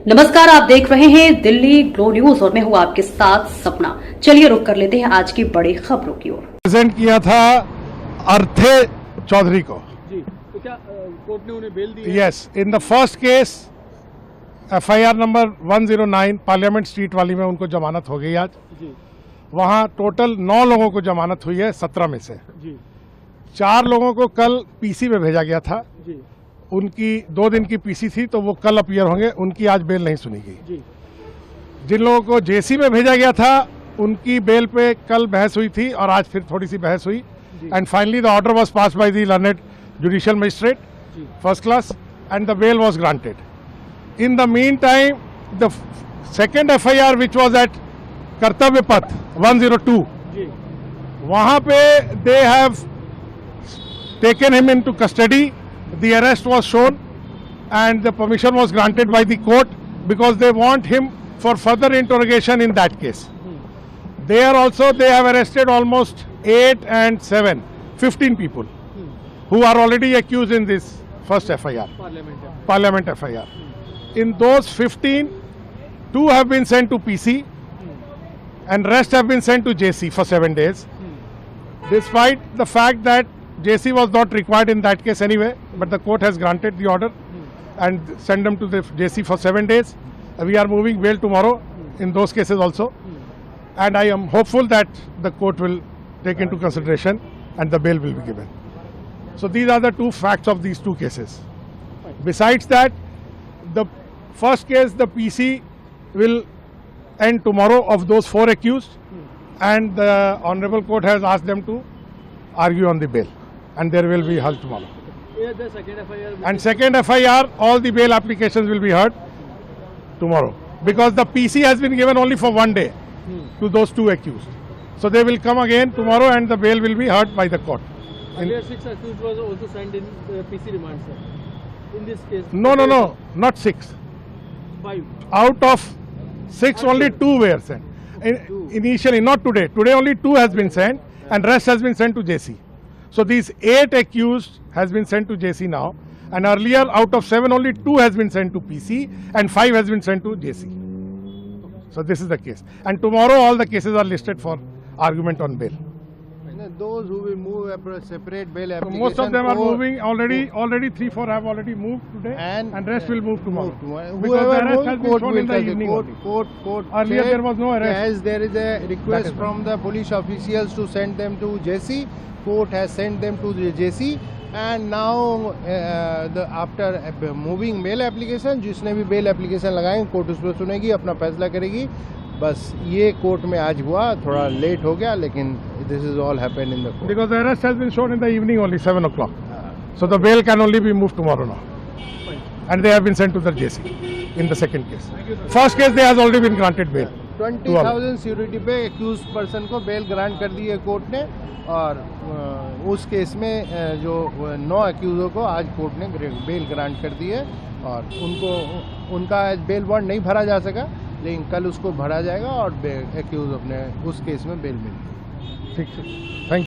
नमस्कार, आप देख रहे हैं दिल्ली ग्लो न्यूज और मैं हूं आपके साथ सपना। चलिए रुक कर लेते हैं आज की बड़ी खबरों की ओर। प्रेजेंट किया था अर्थे चौधरी को। जी, तो क्या कोर्ट ने उन्हें बेल दी है? Yes, in the first case FIR number 109 parliament street वाली में उनको जमानत हो गई आज। जी वहाँ टोटल 9 लोगों को जमानत हुई है 17 में से। जी 4 लोगों को कल PC में भेजा गया था। जी उनकी 2 दिन की PC थी तो वो कल अपीयर होंगे, उनकी आज बेल नहीं सुनी गई। जी जिन लोगों को JC में भेजा गया था उनकी बेल पे कल बहस हुई थी और आज फिर थोड़ी सी बहस हुई and finally the order was passed by the learned judicial magistrate first class and the bail was granted. In the meantime, the second FIR which was at कर्तव्य पथ 102, जी वहाँ पे they have taken him into custody. The arrest was shown and the permission was granted by the court because they want him for further interrogation in that case. There also they have arrested almost 8 and 7, 15 people who are already accused in this first FIR, Parliament FIR. In those 15, 2 have been sent to PC and rest have been sent to JC for 7 days. Despite the fact that JC was not required in that case anyway, but the court has granted the order and sent them to the JC for 7 days. We are moving bail tomorrow in those cases also. And I am hopeful that the court will take into consideration and the bail will be given. So these are the 2 facts of these 2 cases. Besides that, the first case, the PC will end tomorrow of those 4 accused and the Honorable Court has asked them to argue on the bail and there will be heard tomorrow. Yeah, the second FIR. And second FIR, all the bail applications will be heard tomorrow because the PC has been given only for 1 day to those 2 accused. So they will come again tomorrow and the bail will be heard by the court. Earlier 6 accused was also sent in PC remand, sir. In this case. No, not 6. 5. Out of 6, only 2 were sent. Initially, not today. Today only 2 has been sent and rest has been sent to JC. So these 8 accused has been sent to JC now and earlier out of 7 only 2 has been sent to PC and 5 has been sent to JC. So this is the case. And tomorrow all the cases are listed for argument on bail. Those who will move a separate bail So application. most of them are moving already. Already 3-4 have already moved today and rest will move tomorrow. Because the arrest has been shown in the evening only. Court Earlier there was no arrest. As there is a request from the police officials to send them to JC, court has sent them to the JC and now after moving bail application, जिसने भी bail application लगाएंगे court उस पर सुनेगी, अपना फैसला करेगी. बस ये कोर्ट में आज हुआ, थोड़ा लेट हो गया, लेकिन this is all happened in the court. Because the arrest has been shown in the evening only, 7 o'clock. So the bail can only be moved tomorrow now. And they have been sent to the JC in the second case. First case, they has already been granted bail. 20,000 security पे accused person को bell grant कर दी है court ने और उस case में जो 9 accused को आज कोर्ट ने बेल ग्रांट कर दी है और उनका बेल बॉन्ड नहीं भरा जा सका, लेकिन कल उसको भरा जाएगा और accused अपने उस केस में बेल मिलेगी. ठीक है, थैंक यू.